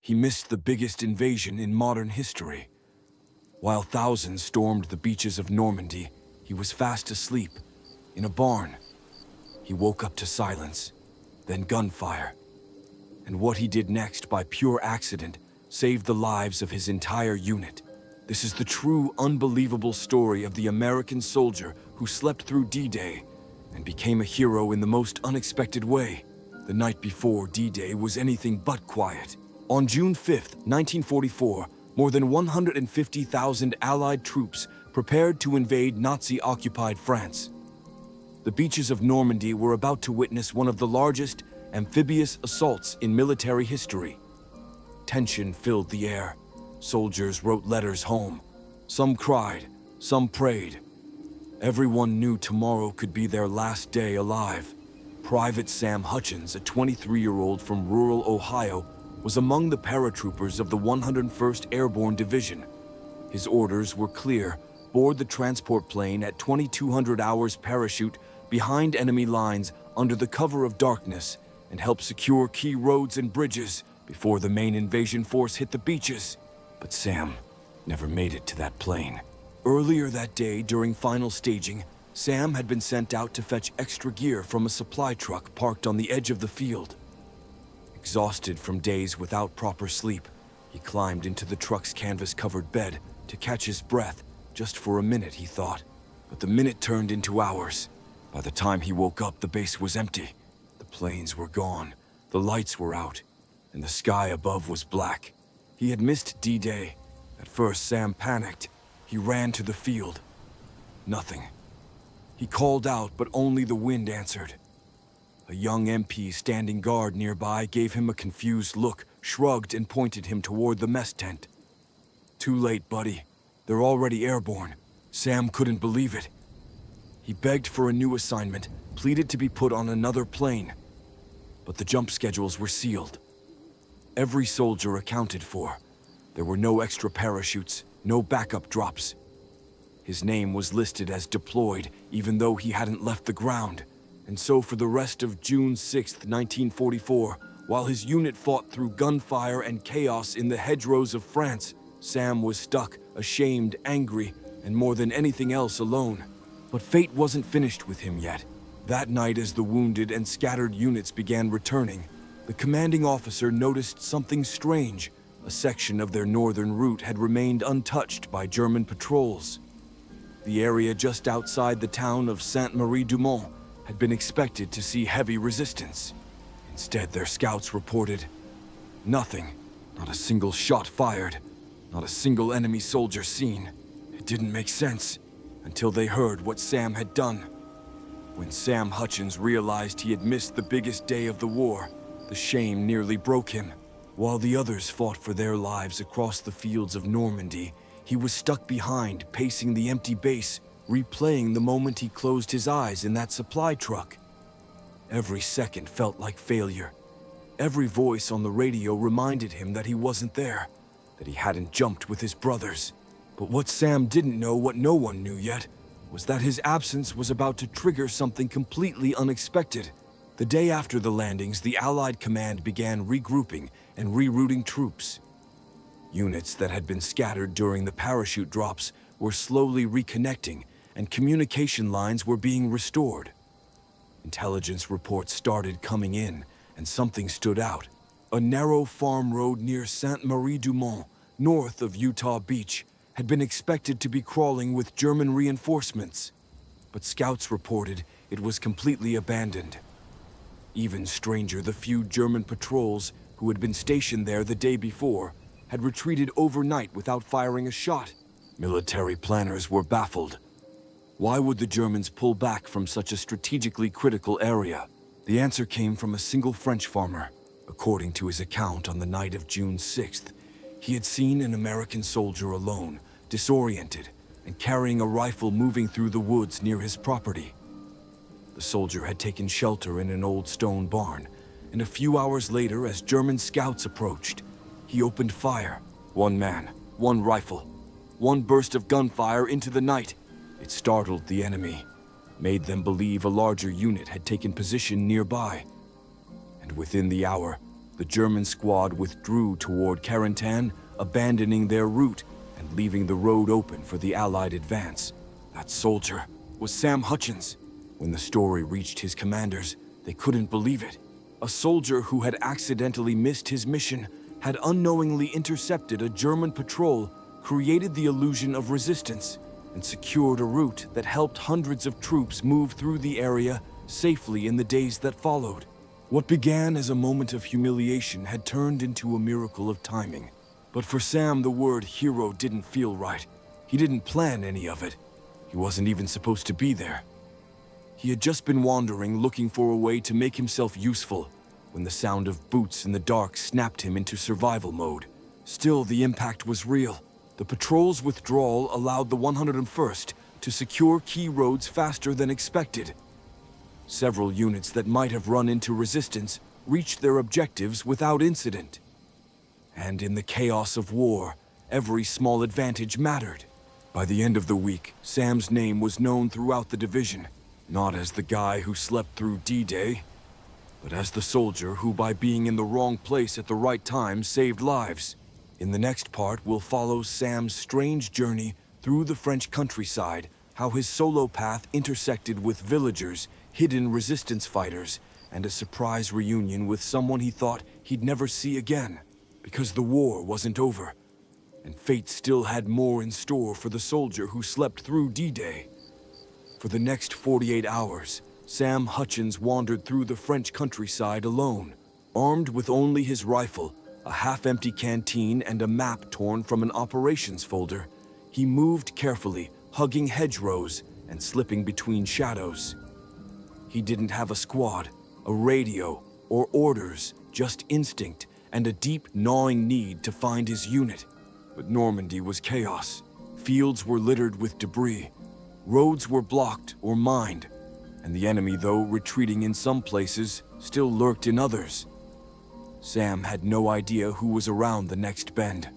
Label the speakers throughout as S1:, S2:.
S1: he missed the biggest invasion in modern history. While thousands stormed the beaches of Normandy, he was fast asleep, in a barn. He woke up to silence, then gunfire. And what he did next, by pure accident, saved the lives of his entire unit. This is the true, unbelievable story of the American soldier who slept through D-Day and became a hero in the most unexpected way. The night before D-Day was anything but quiet. On June 5th, 1944, more than 150,000 Allied troops prepared to invade Nazi-occupied France. The beaches of Normandy were about to witness one of the largest amphibious assaults in military history. Tension filled the air. Soldiers wrote letters home. Some cried, some prayed. Everyone knew tomorrow could be their last day alive. Private Sam Hutchins, a 23-year-old from rural Ohio, was among the paratroopers of the 101st Airborne Division. His orders were clear: board the transport plane at 2200 hours, parachute behind enemy lines under the cover of darkness, and help secure key roads and bridges before the main invasion force hit the beaches. But Sam never made it to that plane. Earlier that day, during final staging, Sam had been sent out to fetch extra gear from a supply truck parked on the edge of the field. Exhausted from days without proper sleep, he climbed into the truck's canvas-covered bed to catch his breath. Just for a minute, he thought. But the minute turned into hours. By the time he woke up, the base was empty. The planes were gone, the lights were out, and the sky above was black. He had missed D-Day. At first, Sam panicked. He ran to the field. Nothing. He called out, but only the wind answered. A young MP standing guard nearby gave him a confused look, shrugged, and pointed him toward the mess tent. Too late, buddy. They're already airborne. Sam couldn't believe it. He begged for a new assignment, pleaded to be put on another plane. But the jump schedules were sealed. Every soldier accounted for. There were no extra parachutes, no backup drops. His name was listed as deployed, even though he hadn't left the ground. And so for the rest of June 6, 1944, while his unit fought through gunfire and chaos in the hedgerows of France, Sam was stuck, ashamed, angry, and more than anything else, alone. But fate wasn't finished with him yet. That night, as the wounded and scattered units began returning, the commanding officer noticed something strange. A section of their northern route had remained untouched by German patrols. The area just outside the town of Sainte-Marie-du-Mont had been expected to see heavy resistance. Instead, their scouts reported nothing. Not a single shot fired. Not a single enemy soldier seen. It didn't make sense until they heard what Sam had done. When Sam Hutchins realized he had missed the biggest day of the war, the shame nearly broke him. While the others fought for their lives across the fields of Normandy, he was stuck behind, pacing the empty base, replaying the moment he closed his eyes in that supply truck. Every second felt like failure. Every voice on the radio reminded him that he wasn't there, that he hadn't jumped with his brothers. But what Sam didn't know, what no one knew yet, was that his absence was about to trigger something completely unexpected. The day after the landings, the Allied command began regrouping and rerouting troops. Units that had been scattered during the parachute drops were slowly reconnecting, and communication lines were being restored. Intelligence reports started coming in, and something stood out. A narrow farm road near Sainte-Marie-du-Mont, north of Utah Beach, had been expected to be crawling with German reinforcements. But scouts reported it was completely abandoned. Even stranger, the few German patrols who had been stationed there the day before had retreated overnight without firing a shot. Military planners were baffled. Why would the Germans pull back from such a strategically critical area? The answer came from a single French farmer. According to his account, on the night of June 6th, he had seen an American soldier alone, disoriented, and carrying a rifle moving through the woods near his property. The soldier had taken shelter in an old stone barn, and a few hours later, as German scouts approached, he opened fire. One man, one rifle, one burst of gunfire into the night. It startled the enemy, made them believe a larger unit had taken position nearby. And within the hour, The German squad withdrew toward Carentan, abandoning their route and leaving the road open for the Allied advance. That soldier was Sam Hutchins. When the story reached his commanders, they couldn't believe it. A soldier who had accidentally missed his mission had unknowingly intercepted a German patrol, created the illusion of resistance, and secured a route that helped hundreds of troops move through the area safely in the days that followed. What began as a moment of humiliation had turned into a miracle of timing. But for Sam, the word hero didn't feel right. He didn't plan any of it. He wasn't even supposed to be there. He had just been wandering, looking for a way to make himself useful, when the sound of boots in the dark snapped him into survival mode. Still, the impact was real. The patrol's withdrawal allowed the 101st to secure key roads faster than expected. Several units that might have run into resistance reached their objectives without incident. And in the chaos of war, every small advantage mattered. By the end of the week, Sam's name was known throughout the division, not as the guy who slept through D-Day, but as the soldier who, by being in the wrong place at the right time, saved lives. In the next part, we'll follow Sam's strange journey through the French countryside, how his solo path intersected with villagers, hidden resistance fighters, and a surprise reunion with someone he thought he'd never see again. Because the war wasn't over, and fate still had more in store for the soldier who slept through D-Day. For the next 48 hours, Sam Hutchins wandered through the French countryside alone, armed with only his rifle, a half-empty canteen, and a map torn from an operations folder. He moved carefully, hugging hedgerows and slipping between shadows. He didn't have a squad, a radio, or orders, just instinct and a deep, gnawing need to find his unit. But Normandy was chaos. Fields were littered with debris. Roads were blocked or mined, and the enemy, though retreating in some places, still lurked in others. Sam had no idea who was around the next bend.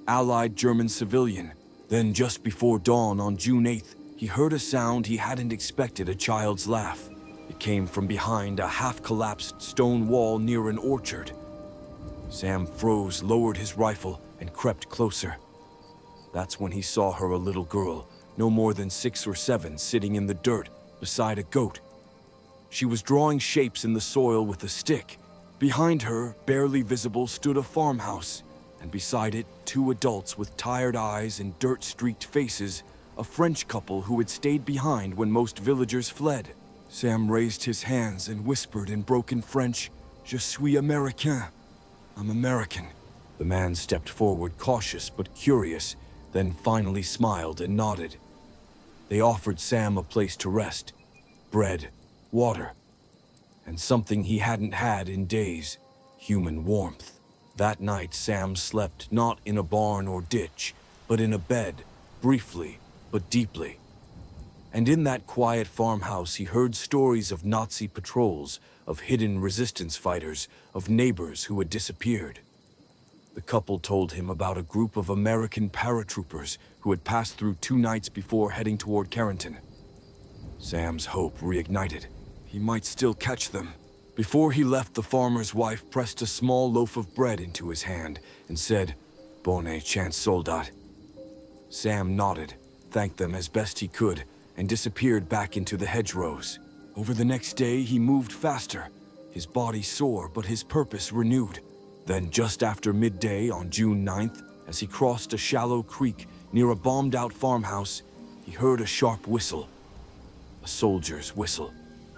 S1: Allied German civilian. Then just before dawn on June 8th, he heard a sound he hadn't expected: a child's laugh. It came from behind a half-collapsed stone wall near an orchard. Sam froze, lowered his rifle, and crept closer. That's when he saw her, a little girl, no more than 6 or 7, sitting in the dirt beside a goat. She was drawing shapes in the soil with a stick. Behind her, barely visible, stood a farmhouse, and beside it, 2 adults with tired eyes and dirt-streaked faces, a French couple who had stayed behind when most villagers fled. Sam raised his hands and whispered in broken French, "Je suis Américain." "I'm American." The man stepped forward, cautious but curious, then finally smiled and nodded. They offered Sam a place to rest, bread, water, and something he hadn't had in days: human warmth. That night, Sam slept not in a barn or ditch, but in a bed, briefly but deeply. And in that quiet farmhouse, he heard stories of Nazi patrols, of hidden resistance fighters, of neighbors who had disappeared. The couple told him about a group of American paratroopers who had passed through 2 nights before heading toward Carentan. Sam's hope reignited. He might still catch them. Before he left, the farmer's wife pressed a small loaf of bread into his hand and said, "Bonne chance, soldat." Sam nodded, thanked them as best he could, and disappeared back into the hedgerows. Over the next day, he moved faster, his body sore but his purpose renewed. Then, just after midday on June 9th, as he crossed a shallow creek near a bombed-out farmhouse, he heard a sharp whistle. A soldier's whistle.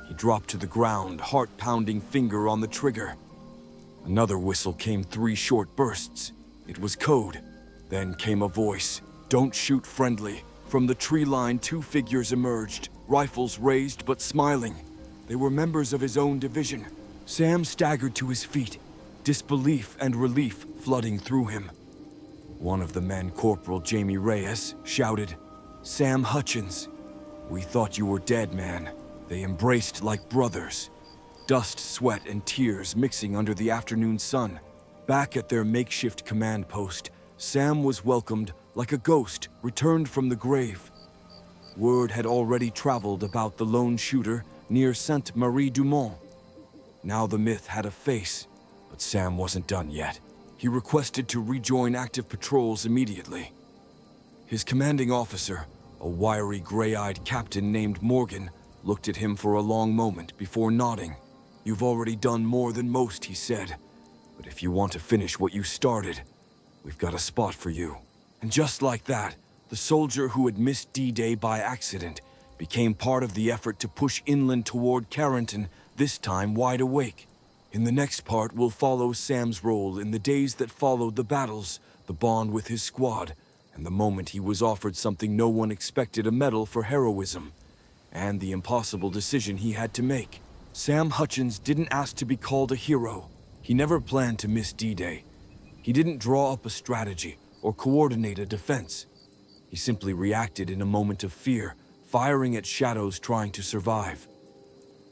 S1: He dropped to the ground, heart-pounding finger on the trigger. Another whistle came 3 short bursts. It was code. Then came a voice, "Don't shoot friendly." From the tree line, 2 figures emerged, rifles raised but smiling. They were members of his own division. Sam staggered to his feet, disbelief and relief flooding through him. One of the men, Corporal Jamie Reyes, shouted, "Sam Hutchins, we thought you were dead, man." They embraced like brothers, dust, sweat, and tears mixing under the afternoon sun. Back at their makeshift command post, Sam was welcomed like a ghost returned from the grave. Word had already traveled about the lone shooter near Sainte-Marie-du-Mont. Now the myth had a face, But Sam wasn't done yet. He requested to rejoin active patrols immediately. His commanding officer, a wiry, gray-eyed captain named Morgan, looked at him for a long moment before nodding. "You've already done more than most," he said. "But if you want to finish what you started, we've got a spot for you." And just like that, the soldier who had missed D-Day by accident became part of the effort to push inland toward Carrington, this time wide awake. In the next part, we'll follow Sam's role in the days that followed the battles, the bond with his squad, and the moment he was offered something no one expected, a medal for heroism, and the impossible decision he had to make. Sam Hutchins didn't ask to be called a hero. He never planned to miss D-Day. He didn't draw up a strategy or coordinate a defense. He simply reacted in a moment of fear, firing at shadows trying to survive.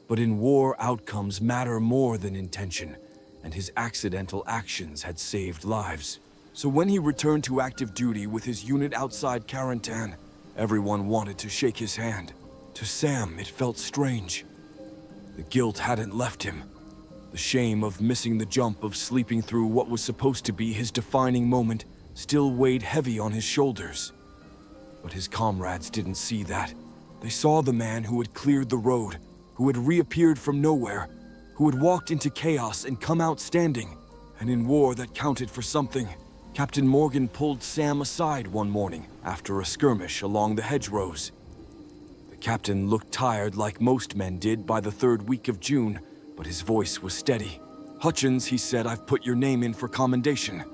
S1: But in war, outcomes matter more than intention, and his accidental actions had saved lives. So when he returned to active duty with his unit outside Carrington, everyone wanted to shake his hand. To Sam, it felt strange. The guilt hadn't left him. The shame of missing the jump, of sleeping through what was supposed to be his defining moment, still weighed heavy on his shoulders. But his comrades didn't see that. They saw the man who had cleared the road, who had reappeared from nowhere, who had walked into chaos and come out standing. And in war, that counted for something. Captain Morgan pulled Sam aside one morning after a skirmish along the hedgerows. The captain looked tired, like most men did by the third week of June, but his voice was steady. "Hutchins," he said, "I've put your name in for commendation.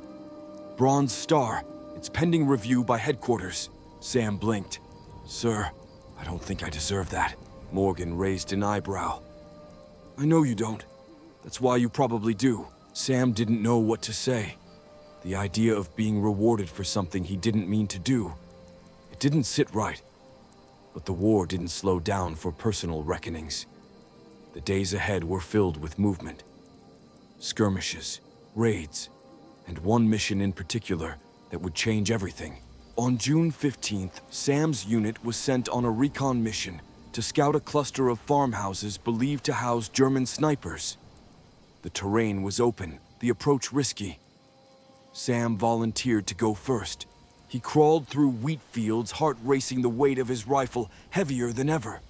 S1: Bronze Star. It's pending review by headquarters." Sam blinked. "Sir, I don't think I deserve that." Morgan raised an eyebrow. "I know you don't. That's why you probably do." Sam didn't know what to say. The idea of being rewarded for something he didn't mean to do. It didn't sit right. But the war didn't slow down for personal reckonings. The days ahead were filled with movement. Skirmishes, raids, and one mission in particular that would change everything. On June 15th, Sam's unit was sent on a recon mission to scout a cluster of farmhouses believed to house German snipers. The terrain was open, the approach risky. Sam volunteered to go first. He crawled through wheat fields, heart racing, the weight of his rifle heavier than ever.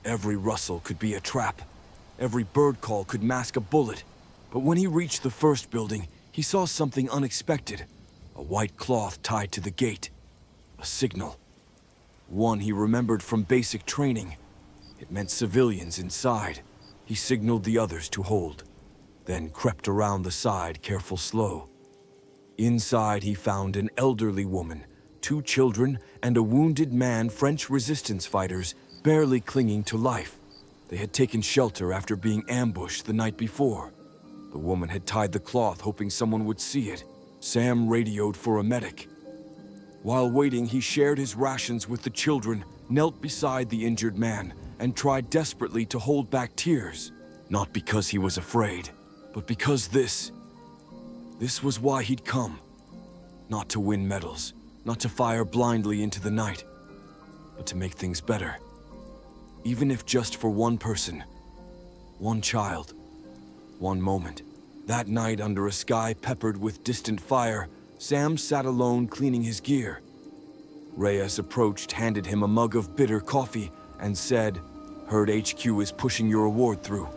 S1: Every rustle could be a trap. Every bird call could mask a bullet. But when he reached the first building, he saw something unexpected. A white cloth tied to the gate. A signal. One he remembered from basic training. It meant civilians inside. He signaled the others to hold, then crept around the side, careful, slow. Inside, he found an elderly woman, 2 children, and a wounded man, French resistance fighters, barely clinging to life. They had taken shelter after being ambushed the night before. The woman had tied the cloth, hoping someone would see it. Sam radioed for a medic. While waiting, he shared his rations with the children, knelt beside the injured man, and tried desperately to hold back tears. Not because he was afraid, but because this was why he'd come. Not to win medals, not to fire blindly into the night, but to make things better. Even if just for one person, one child, one moment. That night, under a sky peppered with distant fire, Sam sat alone cleaning his gear. Reyes approached, handed him a mug of bitter coffee, and said, "Heard HQ is pushing your award through.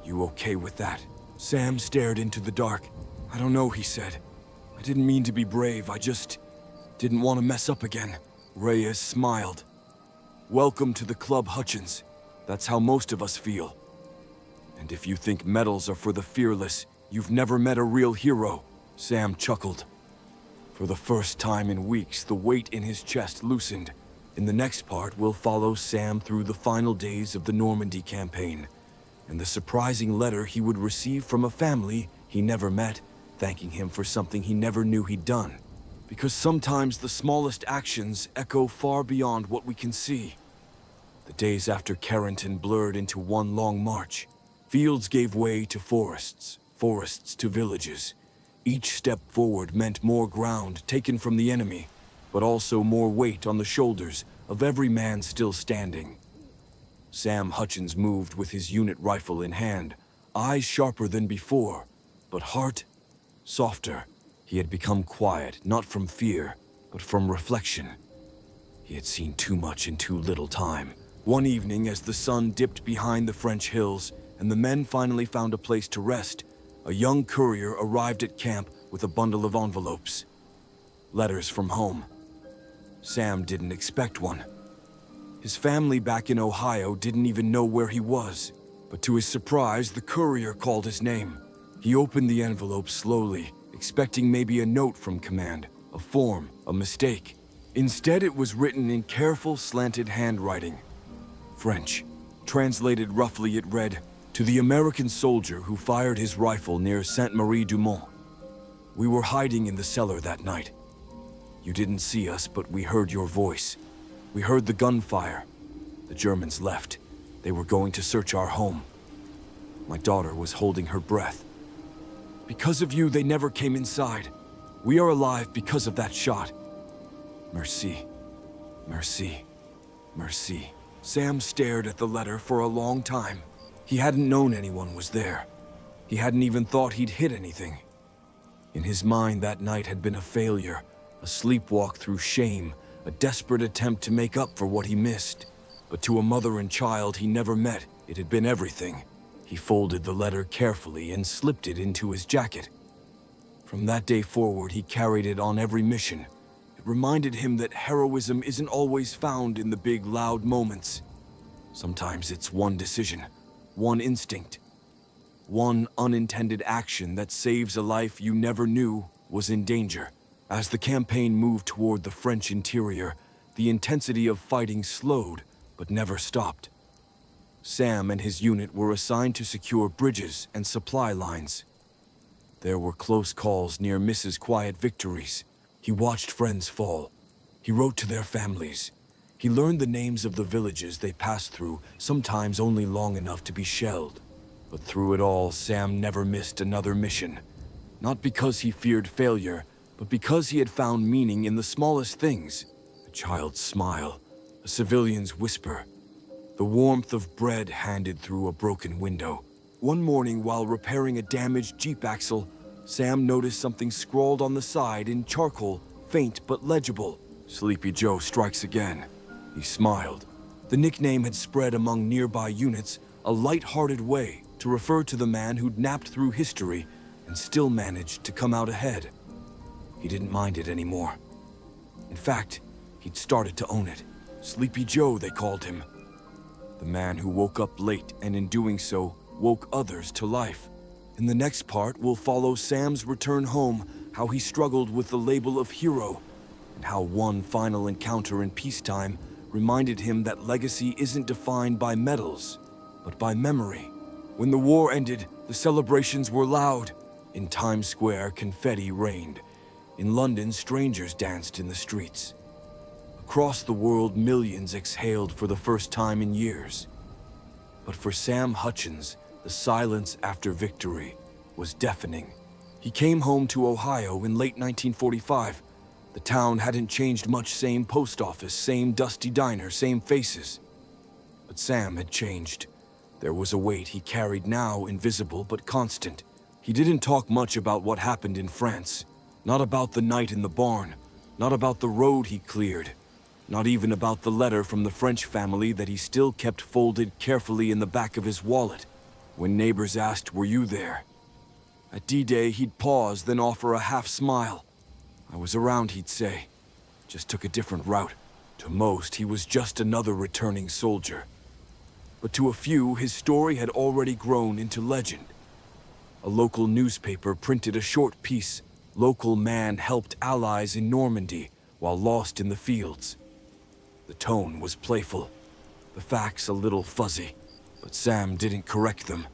S1: You okay with that?" Sam stared into the dark. "I don't know," he said. "I didn't mean to be brave, I just didn't want to mess up again." Reyes smiled. "Welcome to the club, Hutchins. That's how most of us feel. And if you think medals are for the fearless, you've never met a real hero." Sam chuckled. For the first time in weeks, the weight in his chest loosened. In the next part, we'll follow Sam through the final days of the Normandy campaign, and the surprising letter he would receive from a family he never met, thanking him for something he never knew he'd done. Because sometimes the smallest actions echo far beyond what we can see. The days after Carrington blurred into one long march. Fields gave way to forests, forests to villages. Each step forward meant more ground taken from the enemy, but also more weight on the shoulders of every man still standing. Sam Hutchins moved with his unit rifle in hand, eyes sharper than before, but heart softer. He had become quiet, not from fear, but from reflection. He had seen too much in too little time. One evening, as the sun dipped behind the French hills and the men finally found a place to rest, a young courier arrived at camp with a bundle of envelopes. Letters from home. Sam didn't expect one. His family back in Ohio didn't even know where he was, but to his surprise, the courier called his name. He opened the envelope slowly, expecting maybe a note from command, a form, a mistake. Instead, it was written in careful, slanted handwriting. French. Translated roughly, it read, "To the American soldier who fired his rifle near Sainte-Marie-du-Mont. We were hiding in the cellar that night. You didn't see us, but we heard your voice. We heard the gunfire. The Germans left. They were going to search our home. My daughter was holding her breath. Because of you, they never came inside. We are alive because of that shot. Merci. Merci. Merci." Sam stared at the letter for a long time. He hadn't known anyone was there. He hadn't even thought he'd hit anything. In his mind, that night had been a failure, a sleepwalk through shame, a desperate attempt to make up for what he missed. But to a mother and child he never met, it had been everything. He folded the letter carefully and slipped it into his jacket. From that day forward, he carried it on every mission. It reminded him that heroism isn't always found in the big, loud moments. Sometimes it's one decision, one instinct, one unintended action that saves a life you never knew was in danger. As the campaign moved toward the French interior, the intensity of fighting slowed, but never stopped. Sam and his unit were assigned to secure bridges and supply lines. There were close calls near misses quiet victories. He watched friends fall. He wrote to their families. He learned the names of the villages they passed through, sometimes only long enough to be shelled. But through it all, Sam never missed another mission. Not because he feared failure, but because he had found meaning in the smallest things. A child's smile, a civilian's whisper, the warmth of bread handed through a broken window. One morning, while repairing a damaged Jeep axle, Sam noticed something scrawled on the side in charcoal, faint but legible. "Sleepy Joe strikes again." He smiled. The nickname had spread among nearby units, a light-hearted way to refer to the man who'd napped through history and still managed to come out ahead. He didn't mind it anymore. In fact, he'd started to own it. Sleepy Joe, they called him. The man who woke up late and in doing so, woke others to life. In the next part, we'll follow Sam's return home, how he struggled with the label of hero, and how one final encounter in peacetime reminded him that legacy isn't defined by medals, but by memory. When the war ended, the celebrations were loud. In Times Square, confetti rained. In London, strangers danced in the streets. Across the world, millions exhaled for the first time in years. But for Sam Hutchins, the silence after victory was deafening. He came home to Ohio in late 1945. The town hadn't changed much, same post office, same dusty diner, same faces. But Sam had changed. There was a weight he carried now, invisible but constant. He didn't talk much about what happened in France. Not about the night in the barn. Not about the road he cleared. Not even about the letter from the French family that he still kept folded carefully in the back of his wallet. When neighbors asked, "Were you there?" At D-Day, he'd pause, then offer a half smile. "I was around," he'd say. "Just took a different route." To most, he was just another returning soldier. But to a few, his story had already grown into legend. A local newspaper printed a short piece. Local man helped allies in Normandy while lost in the fields. The tone was playful, the facts a little fuzzy, but Sam didn't correct them.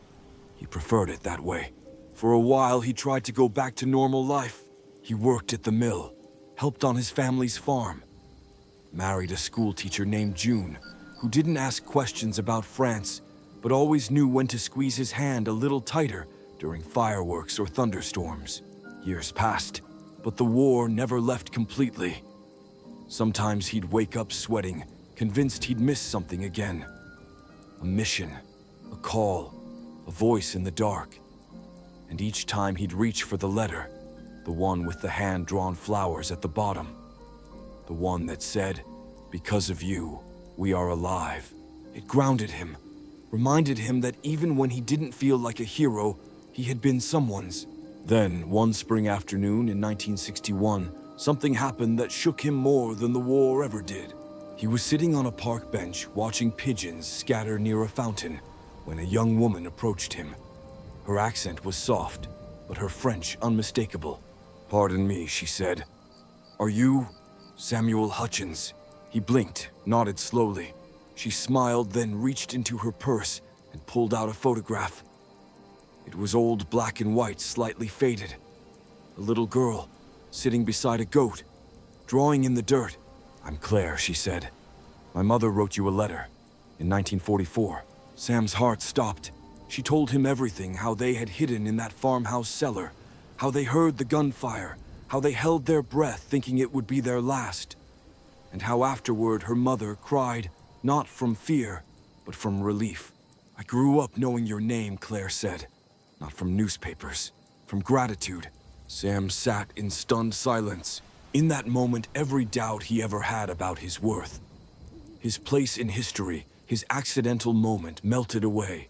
S1: He preferred it that way. For a while, he tried to go back to normal life. He worked at the mill, helped on his family's farm, married a schoolteacher named June, who didn't ask questions about France, but always knew when to squeeze his hand a little tighter during fireworks or thunderstorms. Years passed, but the war never left completely. Sometimes he'd wake up sweating, convinced he'd missed something again. A mission, a call, a voice in the dark. and each time he'd reach for the letter, the one with the hand-drawn flowers at the bottom, the one that said, "Because of you, we are alive." It grounded him, reminded him that even when he didn't feel like a hero, he had been someone's. Then, one spring afternoon in 1961, something happened that shook him more than the war ever did. He was sitting on a park bench watching pigeons scatter near a fountain when a young woman approached him. Her accent was soft, but her French unmistakable. "Pardon me," she said. "Are you Samuel Hutchins?" He blinked, nodded slowly. She smiled, then reached into her purse and pulled out a photograph. It was old black and white, slightly faded. A little girl, sitting beside a goat, drawing in the dirt. "I'm Claire," she said. "My mother wrote you a letter in 1944. Sam's heart stopped. She told him everything, how they had hidden in that farmhouse cellar, how they heard the gunfire, how they held their breath thinking it would be their last, and how afterward her mother cried, not from fear, but from relief. "I grew up knowing your name," Claire said. "Not from newspapers, from gratitude." Sam sat in stunned silence. In that moment, every doubt he ever had about his worth, his place in history, his accidental moment melted away.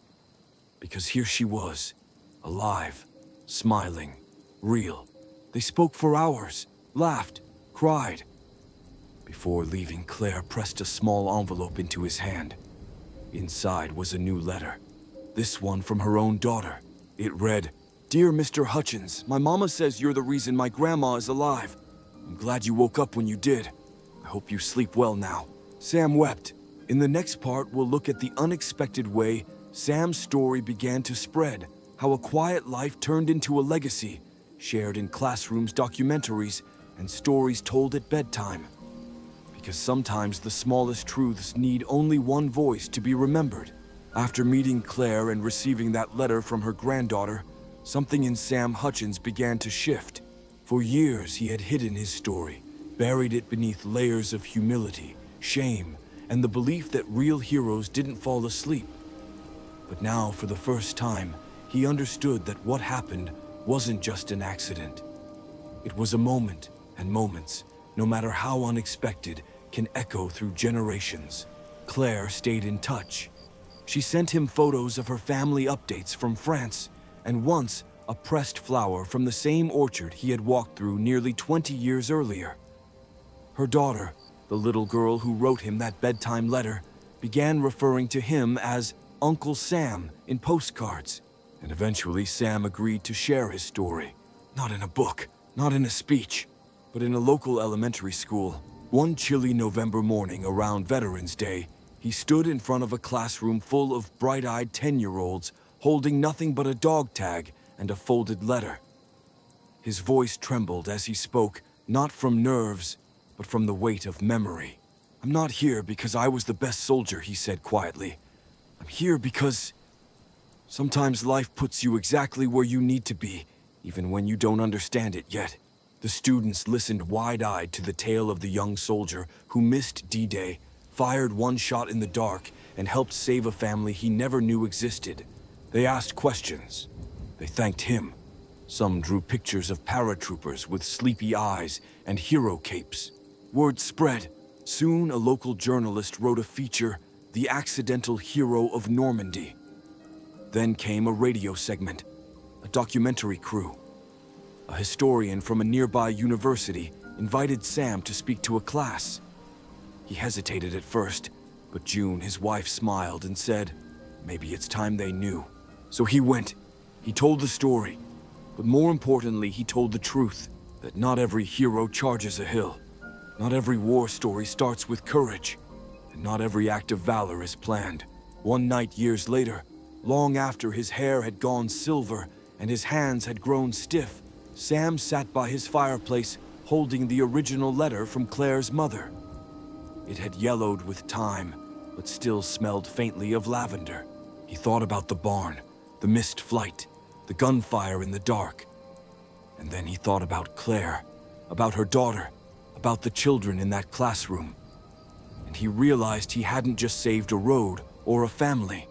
S1: Because here she was, alive, smiling, real. They spoke for hours, laughed, cried. Before leaving, Claire pressed a small envelope into his hand. Inside was a new letter, this one from her own daughter. It read, "Dear Mr. Hutchins, my mama says you're the reason my grandma is alive. I'm glad you woke up when you did. I hope you sleep well now." Sam wept. In the next part, we'll look at the unexpected way Sam's story began to spread, how a quiet life turned into a legacy, shared in classrooms, documentaries, and stories told at bedtime. Because sometimes the smallest truths need only one voice to be remembered. After meeting Claire and receiving that letter from her granddaughter, something in Sam Hutchins began to shift. For years, he had hidden his story, buried it beneath layers of humility, shame, and the belief that real heroes didn't fall asleep. But now, for the first time, he understood that what happened wasn't just an accident. It was a moment, and moments, no matter how unexpected, can echo through generations. Claire stayed in touch. She sent him photos of her family updates from France, and once, a pressed flower from the same orchard he had walked through nearly 20 years earlier. Her daughter, the little girl who wrote him that bedtime letter, began referring to him as Uncle Sam in postcards. And eventually Sam agreed to share his story. Not in a book, not in a speech, but in a local elementary school. One chilly November morning around Veterans Day, he stood in front of a classroom full of bright-eyed 10-year-olds holding nothing but a dog tag and a folded letter. His voice trembled as he spoke, not from nerves, but from the weight of memory. "I'm not here because I was the best soldier," he said quietly. "I'm here because sometimes life puts you exactly where you need to be, even when you don't understand it yet." The students listened wide-eyed to the tale of the young soldier who missed D-Day, fired one shot in the dark, and helped save a family he never knew existed. They asked questions. They thanked him. Some drew pictures of paratroopers with sleepy eyes and hero capes. Word spread. Soon, a local journalist wrote a feature, "The Accidental Hero of Normandy." Then came a radio segment, a documentary crew. A historian from a nearby university invited Sam to speak to a class. He hesitated at first, but June, his wife, smiled and said, maybe it's time they knew. So he went. He told the story, but more importantly, he told the truth, that not every hero charges a hill. Not every war story starts with courage, and not every act of valor is planned. One night years later, long after his hair had gone silver and his hands had grown stiff, Sam sat by his fireplace holding the original letter from Claire's mother. It had yellowed with time, but still smelled faintly of lavender. He thought about the barn, the missed flight, the gunfire in the dark. And then he thought about Claire, about her daughter, about the children in that classroom. And he realized he hadn't just saved a road or a family.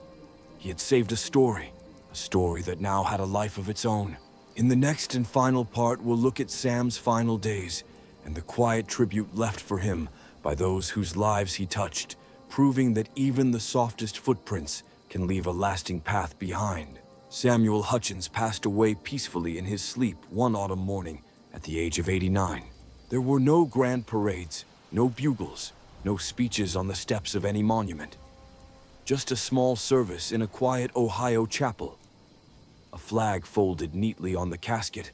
S1: He had saved a story, a story that now had a life of its own. In the next and final part, we'll look at Sam's final days and the quiet tribute left for him by those whose lives he touched, proving that even the softest footprints can leave a lasting path behind. Samuel Hutchins passed away peacefully in his sleep one autumn morning at the age of 89. There were no grand parades, no bugles, no speeches on the steps of any monument. Just a small service in a quiet Ohio chapel. A flag folded neatly on the casket,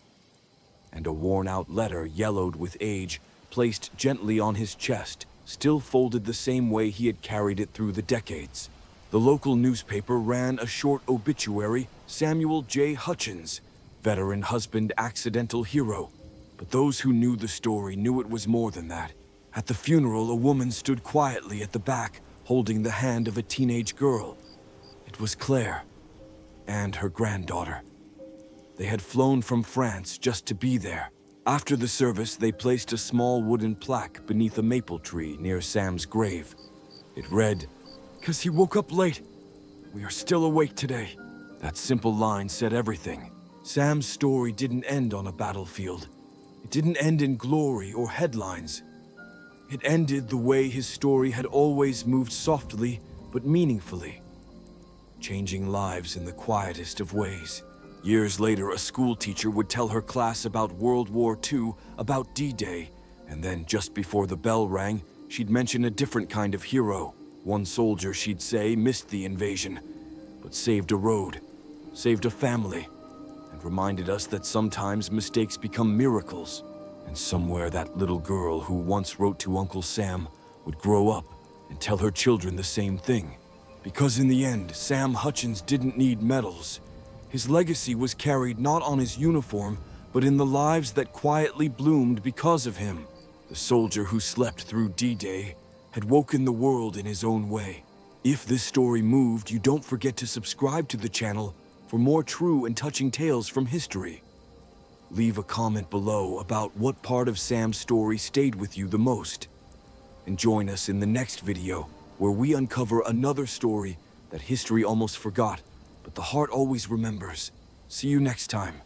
S1: and a worn-out letter, yellowed with age, placed gently on his chest, still folded the same way he had carried it through the decades. The local newspaper ran a short obituary: Samuel J. Hutchins, veteran husband, accidental hero. But those who knew the story knew it was more than that. At the funeral, a woman stood quietly at the back, holding the hand of a teenage girl. It was Claire and her granddaughter. They had flown from France just to be there. After the service, they placed a small wooden plaque beneath a maple tree near Sam's grave. It read, "'Cause he woke up late, we are still awake today." That simple line said everything. Sam's story didn't end on a battlefield. It didn't end in glory or headlines. It ended the way his story had always moved, softly but meaningfully, changing lives in the quietest of ways. Years later, a school teacher would tell her class about World War II, about D-Day, and then just before the bell rang, she'd mention a different kind of hero. One soldier, she'd say, missed the invasion, but saved a road, saved a family, and reminded us that sometimes mistakes become miracles. And somewhere that little girl who once wrote to Uncle Sam would grow up and tell her children the same thing. Because in the end, Sam Hutchins didn't need medals. His legacy was carried not on his uniform, but in the lives that quietly bloomed because of him. The soldier who slept through D-Day had woken the world in his own way. If this story moved you, don't forget to subscribe to the channel for more true and touching tales from history. Leave a comment below about what part of Sam's story stayed with you the most. And join us in the next video, where we uncover another story that history almost forgot, but the heart always remembers. See you next time.